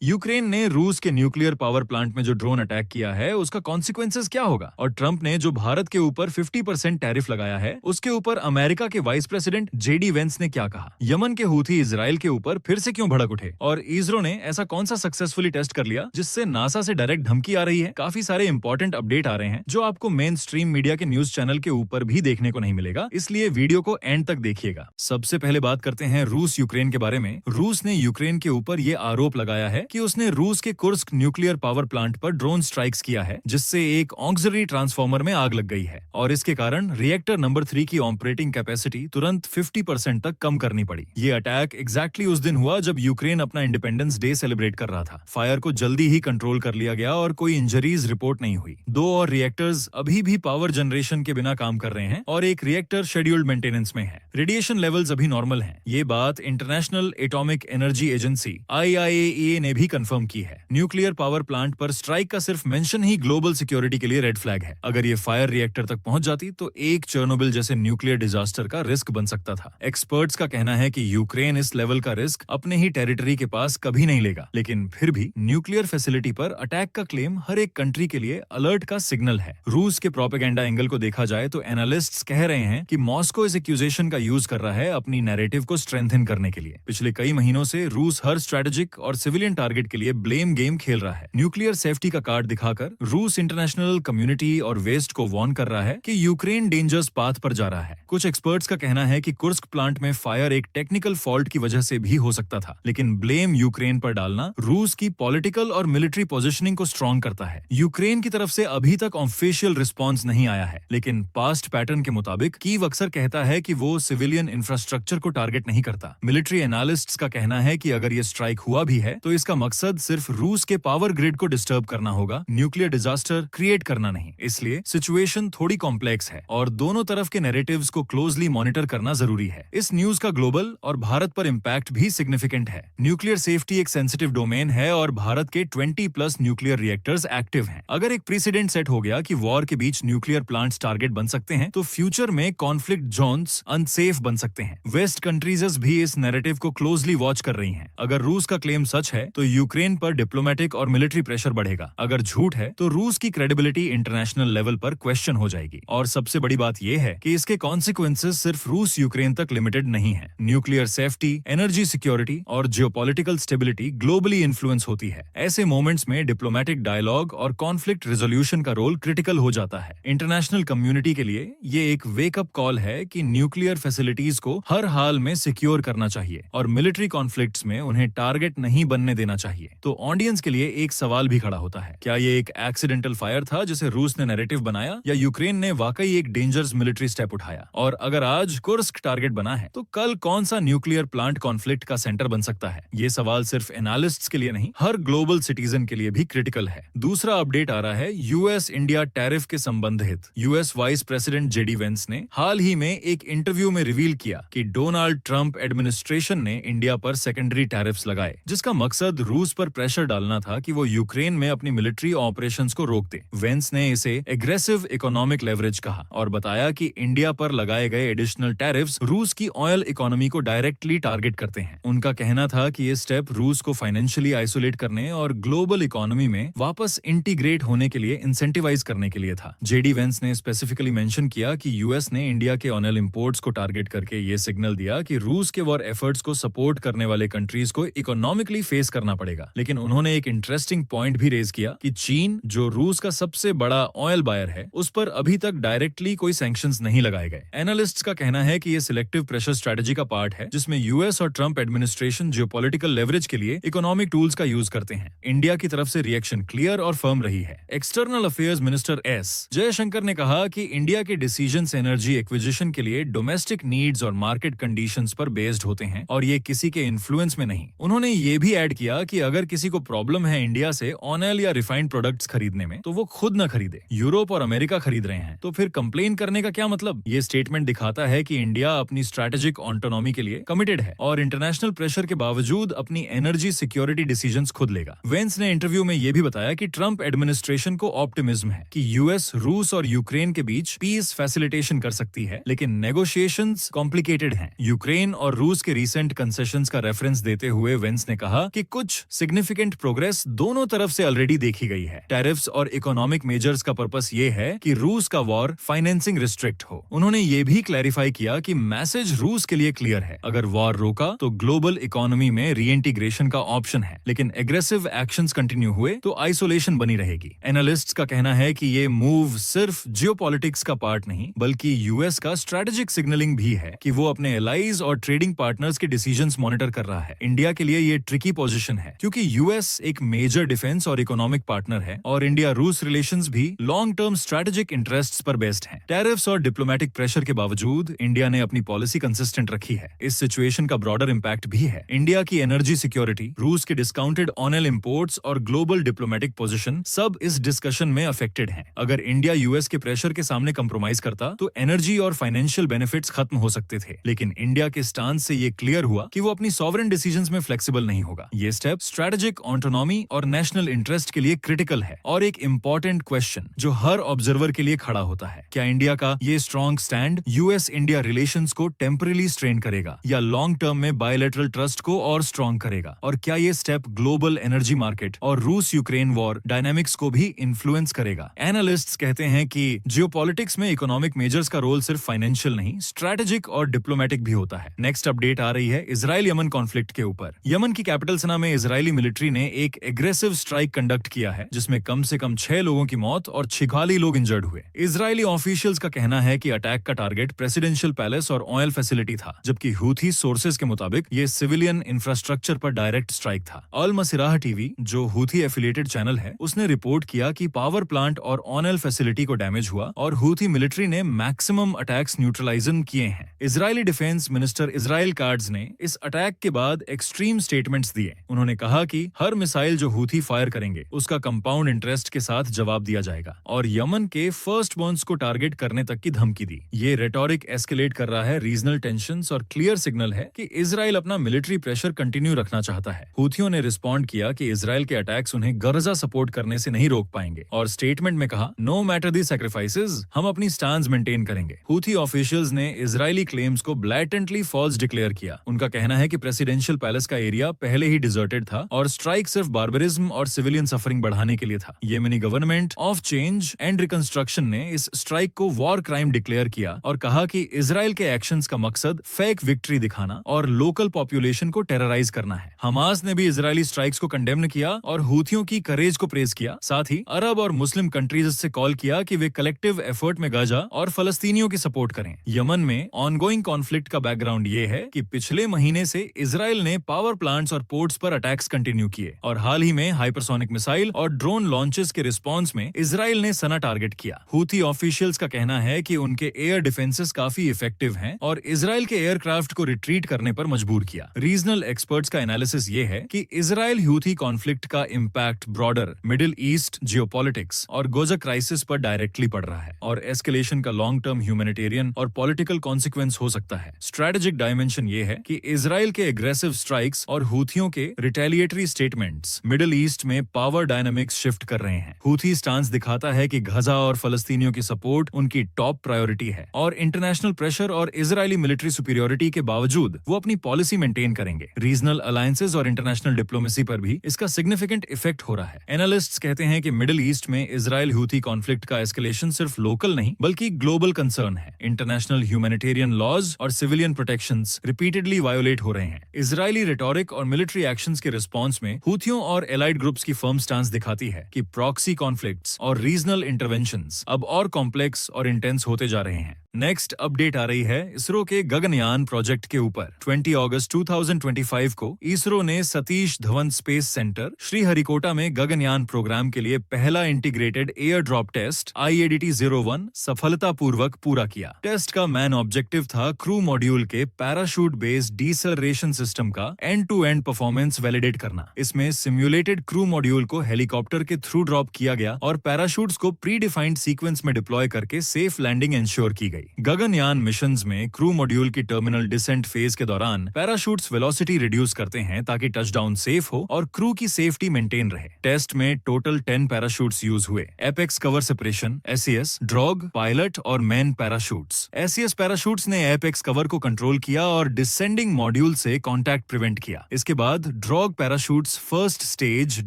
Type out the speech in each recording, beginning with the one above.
Ukraine ने रूस के न्यूक्लियर पावर प्लांट में जो ड्रोन अटैक किया है उसका कॉन्सिक्वेंसेस क्या होगा, और ट्रंप ने जो भारत के ऊपर 50% टैरिफ लगाया है उसके ऊपर अमेरिका के वाइस प्रेसिडेंट जेडी वेंस ने क्या कहा, यमन के हूथी इजराइल के ऊपर फिर से क्यों भड़क उठे, और इसरो ने ऐसा कौन सा सक्सेसफुली टेस्ट कर लिया जिससे नासा से डायरेक्ट धमकी आ रही है। काफी सारे इंपॉर्टेंट अपडेट आ रहे हैं जो आपको मेन स्ट्रीम मीडिया के न्यूज चैनल के ऊपर भी देखने को नहीं मिलेगा, इसलिए वीडियो को एंड तक देखिएगा। सबसे पहले बात करते हैं रूस यूक्रेन के बारे में। रूस ने यूक्रेन के ऊपर ये आरोप लगाया है कि उसने रूस के कुर्स्क न्यूक्लियर पावर प्लांट पर ड्रोन स्ट्राइक्स किया है जिससे एक ऑक्सिलरी ट्रांसफार्मर में आग लग गई है और इसके कारण रिएक्टर नंबर 3 की ऑपरेटिंग कैपेसिटी तुरंत 50% तक कम करनी पड़ी। ये अटैक एग्जैक्टली उस दिन हुआ जब यूक्रेन अपना इंडिपेंडेंस डे सेलिब्रेट कर रहा था। फायर को जल्दी ही कंट्रोल कर लिया गया और कोई इंजरीज रिपोर्ट नहीं हुई। 2 और रिएक्टर्स अभी भी पावर जनरेशन के बिना काम कर रहे हैं और एक रिएक्टर शेड्यूल्ड मेंटेनेंस में है। रेडिएशन लेवल्स अभी नॉर्मल हैं। ये बात international atomic energy agency IAEA ने भी कंफर्म की है। न्यूक्लियर पावर प्लांट पर स्ट्राइक का सिर्फ मेंशन ही ग्लोबल सिक्योरिटी के लिए रेड फ्लैग है। अगर ये फायर रिएक्टर तक पहुंच जाती तो एक चेर्नोबिल जैसे न्यूक्लियर डिजास्टर का रिस्क बन सकता था। एक्सपर्ट्स का कहना है कि यूक्रेन इस लेवल का रिस्क अपने ही टेरिटरी के पास कभी नहीं लेगा, लेकिन फिर भी न्यूक्लियर फैसिलिटी पर अटैक का क्लेम हर एक कंट्री के लिए अलर्ट का सिग्नल है। रूस के प्रोपेगेंडा एंगल को देखा जाए तो एनालिस्ट्स कह रहे हैं कि मॉस्को इस एक्यूजेशन का यूज कर रहा है अपनी नैरेटिव को स्ट्रेंथन करने के लिए। पिछले कई महीनों से रूस हर स्ट्रेटेजिक और सिविलियन टारगेट के लिए ब्लेम गेम खेल रहा है। न्यूक्लियर सेफ्टी का कार्ड दिखाकर रूस इंटरनेशनल कम्युनिटी और वेस्ट को वार्न कर रहा है कि यूक्रेन डेंजरस पाथ पर जा रहा है। कुछ एक्सपर्ट्स का कहना है कि कुर्स्क प्लांट में फायर एक टेक्निकल फॉल्ट की वजह से भी हो सकता था, लेकिन ब्लेम यूक्रेन पर डालना रूस की पॉलिटिकल और मिलिट्री पोजीशनिंग को स्ट्रॉन्ग करता है। यूक्रेन की तरफ से अभी तक ऑफिशियल रिस्पॉन्स नहीं आया है, लेकिन पास्ट पैटर्न के मुताबिक कीव अक्सर कहता है कि वो सिविलियन इंफ्रास्ट्रक्चर को टारगेट नहीं करता। मिलिट्री एनालिस्ट्स का कहना है कि अगर ये स्ट्राइक हुआ भी है तो इसका मकसद सिर्फ रूस के पावर ग्रिड को डिस्टर्ब करना होगा, न्यूक्लियर डिजास्टर क्रिएट करना नहीं। इसलिए सिचुएशन थोड़ी कॉम्प्लेक्स है और दोनों तरफ के नैरेटिव्स को क्लोजली मॉनिटर करना जरूरी है। इस न्यूज का ग्लोबल और भारत पर इम्पैक्ट भी सिग्निफिकेंट है। न्यूक्लियर सेफ्टी एक सेंसिटिव डोमेन है और भारत के 20+ न्यूक्लियर रिएक्टर्स एक्टिव हैं। अगर एक प्रेसिडेंट सेट हो गया कि वॉर के बीच न्यूक्लियर प्लांट्स टारगेट बन सकते हैं तो फ्यूचर में कॉन्फ्लिक्ट जोन्स अनसेफ बन सकते हैं। वेस्ट कंट्रीज भी इस नैरेटिव को क्लोजली वॉच कर रही हैं। अगर रूस का क्लेम सच है तो यूक्रेन पर डिप्लोमेटिक और मिलिट्री प्रेशर बढ़ेगा। अगर झूठ है तो रूस की क्रेडिबिलिटी इंटरनेशनल लेवल पर क्वेश्चन हो जाएगी। और सबसे बड़ी बात यह है कि इसके कॉन्सिक्वेंसेस सिर्फ रूस यूक्रेन तक लिमिटेड नहीं है। न्यूक्लियर सेफ्टी, एनर्जी सिक्योरिटी और जियोपॉलिटिकल स्टेबिलिटी ग्लोबली इन्फ्लुएंस होती है। ऐसे मोमेंट्स में डिप्लोमेटिक डायलॉग और कॉन्फ्लिक्ट रेजोल्यूशन का रोल क्रिटिकल हो जाता है। इंटरनेशनल कम्युनिटी के लिए ये एक वेकअप कॉल है कि न्यूक्लियर फैसिलिटीज को हर हाल में सिक्योर करना चाहिए और मिलिट्री कॉन्फ्लिक्ट्स में उन्हें टारगेट नहीं बनने देना चाहिए। तो ऑडियंस के लिए एक सवाल भी खड़ा होता है, क्या ये एक एक्सीडेंटल फायर था जिसे रूस ने नैरेटिव बनाया, या यूक्रेन ने वाकई एक डेंजरस मिलिट्री स्टेप उठाया? और अगर आज कुर्स्क टारगेट बना है तो कल कौन सा न्यूक्लियर प्लांट कॉन्फ्लिक्ट का सेंटर बन सकता है? ये सवाल सिर्फ एनालिस्ट्स के लिए नहीं, हर ग्लोबल सिटीजन के लिए भी क्रिटिकल है। दूसरा अपडेट आ रहा है यूएस इंडिया टैरिफ के संबंधित। US vice president JD Vance ने हाल ही में एक इंटरव्यू में रिवील किया कि डोनाल्ड ट्रंप एडमिनिस्ट्रेशन ने इंडिया पर सेकेंडरी टैरिफ्स लगाए जिसका मकसद रूस पर प्रेशर डालना था कि वो यूक्रेन में अपनी मिलिट्री ऑपरेशंस को रोक दे। वेंस ने इसे एग्रेसिव इकोनॉमिक लेवरेज कहा और बताया कि इंडिया पर लगाए गए एडिशनल टैरिफ्स रूस की ऑयल इकोनॉमी को डायरेक्टली टारगेट करते हैं। उनका कहना था कि ये स्टेप रूस को फाइनेंशियली आइसोलेट करने और ग्लोबल इकोनॉमी में वापस इंटीग्रेट होने के लिए इंसेंटिवाइज करने के लिए था। जेडी वेंस ने स्पेसिफिकली मेंशन किया कि यूएस ने इंडिया के ऑयल इंपोर्ट्स को टारगेट करके ये सिग्नल दिया कि रूस के वॉर एफर्ट्स को सपोर्ट करने वाले कंट्रीज को इकोनॉमिकली फेस करना पड़ेगा। लेकिन उन्होंने एक इंटरेस्टिंग पॉइंट भी रेज किया कि चीन, जो रूस का सबसे बड़ा ऑयल बायर है, उस पर अभी तक डायरेक्टली कोई सैंक्शंस नहीं लगाए गए। एनालिस्ट्स का कहना है कि ये सिलेक्टिव प्रेशर स्ट्रेटजी का पार्ट है जिसमें यूएस और ट्रंप एडमिनिस्ट्रेशन जियोपॉलिटिकल लेवरेज के लिए इकोनॉमिक टूल्स का यूज करते हैं। इंडिया की तरफ से रिएक्शन क्लियर और फर्म रही है। External affairs minister S Jaishankar ने कहा कि इंडिया के डिसीजंस एनर्जी एक्विजिशन के लिए डोमेस्टिक नीड्स और मार्केट कंडीशंस पर बेस्ड होते हैं और ये किसी के इन्फ्लुएंस में नहीं। उन्होंने ये भी ऐड किया कि अगर किसी को प्रॉब्लम है इंडिया से ऑयल या रिफाइंड प्रोडक्ट्स खरीदने में तो वो खुद न खरीदे। यूरोप और अमेरिका खरीद रहे हैं तो फिर कंप्लेन करने का क्या मतलब? ये स्टेटमेंट दिखाता है कि इंडिया अपनी स्ट्रेटेजिक ऑटोनॉमी के लिए कमिटेड है और इंटरनेशनल प्रेशर के बावजूद अपनी एनर्जी सिक्योरिटी डिसीजंस खुद लेगा। वेंस ने इंटरव्यू में यह भी बताया कि ट्रंप एडमिनिस्ट्रेशन को ऑप्टिमिज्म है कि यूएस, रूस और यूक्रेन के बीच पीस फैसिलिटेशन कर सकती है, लेकिन नेगोशिएशंस कॉम्प्लिकेटेड हैं। यूक्रेन और रूस के रीसेंट कंसेशंस का रेफरेंस देते हुए वेंस ने कहा कि कुछ कुछ सिग्निफिकेंट प्रोग्रेस दोनों तरफ से ऑलरेडी देखी गई है। टैरिफ्स और इकोनॉमिक मेजर्स का पर्पस ये है कि रूस का वॉर फाइनेंसिंग रिस्ट्रिक्ट हो। उन्होंने ये भी क्लैरिफाई किया कि मैसेज रूस के लिए क्लियर है, अगर वॉर रोका तो ग्लोबल इकोनॉमी में रीइंटीग्रेशन का ऑप्शन है, लेकिन एग्रेसिव एक्शंस कंटिन्यू हुए तो आइसोलेशन बनी रहेगी। एनालिस्ट्स का कहना है कि ये मूव सिर्फ जियोपॉलिटिक्स का पार्ट नहीं बल्कि यूएस का स्ट्रेटेजिक सिग्नलिंग भी है कि वो अपने एलाइज और ट्रेडिंग पार्टनर्स के डिसीजंस मॉनिटर कर रहा है। इंडिया के लिए ये ट्रिकी पोजीशन है क्योंकि यूएस एक मेजर डिफेंस और इकोनॉमिक पार्टनर है और इंडिया रूस रिलेशंस भी लॉन्ग टर्म स्ट्रेटेजिक इंटरेस्ट्स पर बेस्ड हैं। टैरिफ्स और डिप्लोमेटिक प्रेशर के बावजूद इंडिया ने अपनी पॉलिसी कंसिस्टेंट रखी है। इस सिचुएशन का ब्रॉडर इंपैक्ट भी है। इंडिया की एनर्जी सिक्योरिटी, रूस के डिस्काउंटेड ऑयल इंपोर्ट्स और ग्लोबल डिप्लोमेटिक पोजीशन सब इस डिस्कशन में अफेक्टेड हैं। अगर इंडिया यूएस के प्रेशर के सामने कंप्रोमाइज करता तो एनर्जी और फाइनेंशियल बेनिफिट्स खत्म हो सकते थे, लेकिन इंडिया के स्टांस से ये क्लियर हुआ कि वो अपनी सॉवरेन डिसीजंस में फ्लेक्सिबल नहीं होगा। ये स्टेप स्ट्रेटेजिक ऑटोनॉमी और नेशनल इंटरेस्ट के लिए क्रिटिकल है। और एक इंपॉर्टेंट क्वेश्चन जो हर ऑब्जर्वर के लिए खड़ा होता है, क्या इंडिया का ये strong stand US India relations को टेम्पररी स्ट्रेन करेगा या लॉन्ग टर्म में बायलैटरल ट्रस्ट को और स्ट्रॉन्ग करेगा? और क्या ये स्टेप ग्लोबल एनर्जी मार्केट और रूस यूक्रेन वॉर डायनामिक्स को भी इन्फ्लुएंस करेगा? एनालिस्ट्स कहते हैं कि जियोपॉलिटिक्स में इकोनॉमिक मेजर्स का रोल सिर्फ फाइनेंशियल नहीं, स्ट्रेटेजिक और डिप्लोमेटिक भी होता है। नेक्स्ट अपडेट आ रही है इजराइल यमन कॉन्फ्लिक्ट के ऊपर। यमन की कैपिटल सना में इजरायली मिलिट्री ने एक एग्रेसिव स्ट्राइक कंडक्ट किया है जिसमें कम से कम 6 लोगों की मौत और 46 लोग इंजर्ड हुए। इजरायली ऑफिशियल्स का कहना है कि अटैक का टारगेट प्रेसिडेंशियल पैलेस और ऑयल फैसिलिटी था, जबकि हूथी सोर्सेज के मुताबिक ये सिविलियन इंफ्रास्ट्रक्चर पर डायरेक्ट स्ट्राइक था। अल मसीराह टीवी, जो हूथी एफिलिएटेड चैनल है, उसने रिपोर्ट किया कि पावर प्लांट और ऑयल फैसिलिटी को डैमेज हुआ और हूथी मिलिट्री ने मैक्सिमम अटैक्स न्यूट्रलाइजन किए हैं। Israeli defence minister Israel cards ने इस अटैक के बाद एक्सट्रीम स्टेटमेंट्स दिए। उन्होंने कहा कि हर मिसाइल जो हूथी फायर करेंगे उसका कंपाउंड इंटरेस्ट के साथ जवाब दिया जाएगा और यमन के फर्स्ट बॉर्न्स को टारगेट करने तक की धमकी दी। ये रेटोरिक एस्केलेट कर रहा है रीजनल टेंशंस और क्लियर सिग्नल है कि इजराइल अपना मिलिट्री प्रेशर कंटिन्यू रखना चाहता है। हूथियों ने रिस्पॉन्ड किया कि इजराइल के अटैक्स उन्हें गरजा सपोर्ट करने से नहीं रोक पाएंगे और स्टेटमेंट में कहा, नो मैटर दी सैक्रिफाइसेस, हम अपनी स्टांस मेंटेन करेंगे। हूथी ऑफिशियल्स ने इजरायली क्लेम्स को ब्लैटेंटली फॉल्स डिक्लेयर किया। उनका कहना है कि प्रेसिडेंशियल पैलेस का एरिया पहले ही डिजर्टेड था और स्ट्राइक सिर्फ बार्बरिज्म और सिविलियन सफरिंग बढ़ाने के लिए था। Yemeni government of change and reconstruction ने इस स्ट्राइक को वॉर क्राइम डिक्लेयर किया और कहा कि इजराइल के एक्शंस का मकसद फेक विक्ट्री दिखाना और लोकल पॉपुलेशन को टेरराइज करना है। हमास ने भी इजरायली स्ट्राइक्स को कंडेम किया और हूथियों की करेज को प्रेज किया। साथ ही अरब और मुस्लिम कंट्रीज से कॉल किया कि वे कलेक्टिव एफर्ट में गाजा और फलस्तीनियों की सपोर्ट करें। यमन में ऑनगोइंग कॉन्फ्लिक्ट का बैकग्राउंड ये है कि पिछले महीने से इजराइल ने पावर प्लांट्स और पोर्ट्स पर अटैक्स कंटिन्यू किए और हाल ही में हाइपरसोनिक मिसाइल और ड्रोन लॉन्चेस के रिस्पॉन्स में इजराइल ने सना टारगेट किया। हूथी ऑफिशियल्स का कहना है कि उनके एयर डिफेंसेस काफी इफेक्टिव हैं और इजराइल के एयरक्राफ्ट को रिट्रीट करने पर मजबूर किया। रीजनल एक्सपर्ट्स का एनालिसिस ये है कि इजराइल हूथी कॉन्फ्लिक्ट का impact broader middle east geopolitics और गोजा क्राइसिस पर डायरेक्टली पड़ रहा है और एस्केलेशन का लॉन्ग टर्म ह्यूमैनिटेरियन और पॉलिटिकल कॉन्सिक्वेंस हो सकता है। स्ट्रेटेजिक डायमेंशन ये है कि इजराइल के एग्रेसिव स्ट्राइक्स और हूथियों के रिटेलिएटरी स्टेटमेंट्स मिडिल ईस्ट में पावर डायनामिक्स शिफ्ट कर रहे हैं। हूथी स्टांस दिखाता है कि गजा और फलस्तीनियों की सपोर्ट उनकी टॉप प्रायोरिटी है और इंटरनेशनल प्रेशर और इजरायली मिलिट्री सुपीरियोरिटी के बावजूद वो अपनी पॉलिसी मेंटेन करेंगे। रीजनल अलायंसेस और इंटरनेशनल डिप्लोमेसी पर भी इसका सिग्निफिकेंट इफेक्ट हो रहा है। एनालिस्ट्स कहते हैं कि मिडिल ईस्ट में इजराइल हूथी कॉन्फ्लिक्ट का एस्केलेशन सिर्फ लोकल नहीं बल्कि ग्लोबल कंसर्न है। इंटरनेशनल ह्यूमैनिटेरियन लॉज और सिविलियन प्रोटेक्शंस रिपीटेडली वायोलेट हो रहे हैं। इजरायली रेटोरिक और मिलिट्री एक्शंस के रिस्पॉन्स में हूथियों और एलाइड ग्रुप्स की फर्म स्टांस दिखाती है कि प्रॉक्सी कॉन्फ्लिक्ट्स और रीजनल इंटरवेंशंस अब और कॉम्प्लेक्स और इंटेंस होते जा रहे हैं। नेक्स्ट अपडेट आ रही है इसरो के गगनयान प्रोजेक्ट के ऊपर। 20 अगस्त 2025 को इसरो ने सतीश धवन स्पेस सेंटर श्रीहरिकोटा में गगनयान प्रोग्राम के लिए पहला integrated air drop test IADT-01 सफलतापूर्वक पूरा किया। टेस्ट का मेन ऑब्जेक्टिव था क्रू मॉड्यूल के पैराशूट बेस्ड डीसेलरेशन सिस्टम का end to end performance validate करना। इसमें सिम्युलेटेड क्रू मॉड्यूल को हेलीकॉप्टर के थ्रू ड्रॉप किया गया और पैराशूट्स को प्री डिफाइंड सीक्वेंस में डिप्लॉय करके सेफ लैंडिंग इंश्योर की गई। गई। गगनयान मिशंस में क्रू मॉड्यूल की टर्मिनल डिसेंट फेज के दौरान पैराशूट्स वेलोसिटी रिड्यूस करते हैं ताकि टचडाउन सेफ हो और क्रू की सेफ्टी मेंटेन रहे। टेस्ट में टोटल 10 पैराशूट्स यूज हुए। Apex cover separation, SES, drogue, pilot और मैन पैराशूट्स। एसईएस पैराशूट्स ने एपेक्स कवर को कंट्रोल किया और डिसेंडिंग मॉड्यूल से कांटेक्ट प्रिवेंट किया। इसके बाद drogue parachutes first stage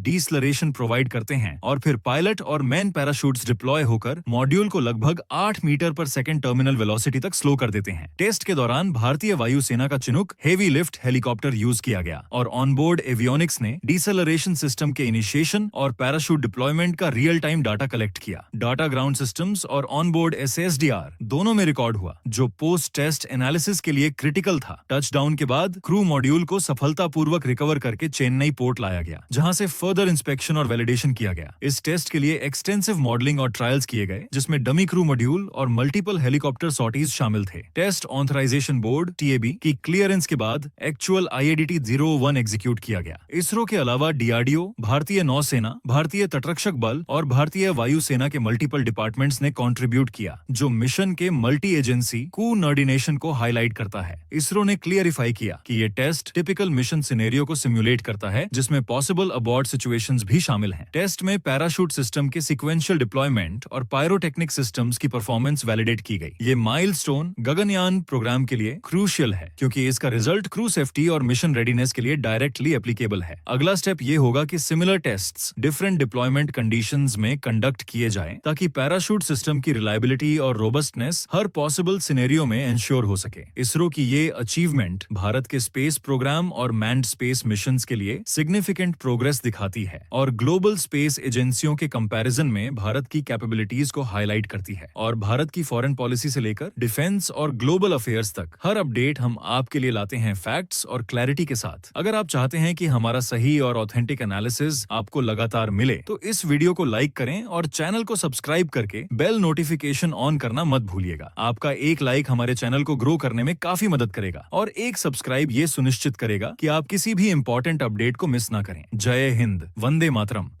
deceleration provide करते हैं और फिर पायलट और मैन पैराशूट्स डिप्लॉय होकर मॉड्यूल को लगभग 8 मीटर पर सेकंड टर्मिनल वेलोसिटी तक स्लो कर देते हैं। टेस्ट के दौरान भारतीय वायुसेना का Chinook heavy lift helicopter use किया गया और ऑनबोर्ड एवियोनिक्स ने डिसेलरेशन सिस्टम के इनिशिएशन और पैराशूट डिप्लॉयमेंट का रियल टाइम डाटा कलेक्ट किया। डाटा ग्राउंड सिस्टम्स और ऑनबोर्ड SSDR दोनों में रिकॉर्ड हुआ, जो पोस्ट टेस्ट एनालिसिस के लिए क्रिटिकल था। टचडाउन के बाद क्रू मॉड्यूल को सफलतापूर्वक रिकवर करके चेन्नई पोर्ट लाया गया, जहां से फर्दर इंस्पेक्शन और वैलिडेशन किया गया। इस टेस्ट के लिए एक्सटेंसिव मॉडलिंग और ट्रायल्स किए गए, जिसमें डमी क्रू मॉड्यूल और मल्टीपल हेलीकॉप्टर सॉर्टीज शामिल थे। टेस्ट ऑथराइजेशन बोर्ड TAB की क्लियरेंस के बाद एक्चुअल IADT 01 एग्जीक्यूट किया गया। इसरो के अलावा DRDO, भारतीय नौसेना, भारतीय तटरक्षक बल और भारतीय वायुसेना के मल्टीपल डिपार्टमेंट्स ने कंट्रीब्यूट किया, जो मिशन के मल्टी एजेंसी कोऑर्डिनेशन को हाईलाइट करता है। इसरो ने क्लियरिफाई किया कि ये टेस्ट टिपिकल मिशन सिनेरियो को सिमुलेट करता है, जिसमें पॉसिबल अबॉर्ट सिचुएशंस भी शामिल हैं। टेस्ट में पैराशूट सिस्टम के सीक्वेंशियल डिप्लॉयमेंट और पायरोटेक्निक सिस्टम्स की परफॉर्मेंस वैलिडेट की गई। ये माइलस्टोन गगनयान प्रोग्राम के लिए क्रूशियल है, क्योंकि इसका रिजल्ट क्रू सेफ्टी और मिशन रेडीनेस के लिए डायरेक्टली एप्लीकेबल है। अगला स्टेप ये होगा कि similar tests different deployment conditions में कंडक्ट किए जाएं, ताकि पैराशूट सिस्टम की रिलायबिलिटी और रोबस्टनेस हर पॉसिबल सिनेरियो में इंश्योर हो सके। इसरो की ये अचीवमेंट भारत के स्पेस प्रोग्राम और मैन्ड स्पेस मिशंस के लिए सिग्निफिकेंट प्रोग्रेस दिखाती है और ग्लोबल स्पेस एजेंसियों के कंपैरिजन में भारत की कैपेबिलिटीज को हाईलाइट करती है। और भारत की फॉरेन पॉलिसी से लेकर डिफेंस और ग्लोबल अफेयर्स तक हर अपडेट हम आपके लिए लाते हैं फैक्ट्स और क्लैरिटी के साथ। अगर आप चाहते हैं कि हमारा सही और ऑथेंटिक एनालिसिस आपको लगातार मिले, तो इस वीडियो को लाइक करें और चैनल को सब्सक्राइब करके बेल नोटिफिकेशन ऑन करना मत भूलिएगा। आपका एक लाइक हमारे चैनल को ग्रो करने में काफी मदद करेगा और एक सब्सक्राइब ये सुनिश्चित करेगा कि आप किसी भी इंपॉर्टेंट अपडेट को मिस ना करें। जय हिंद, वंदे मातरम।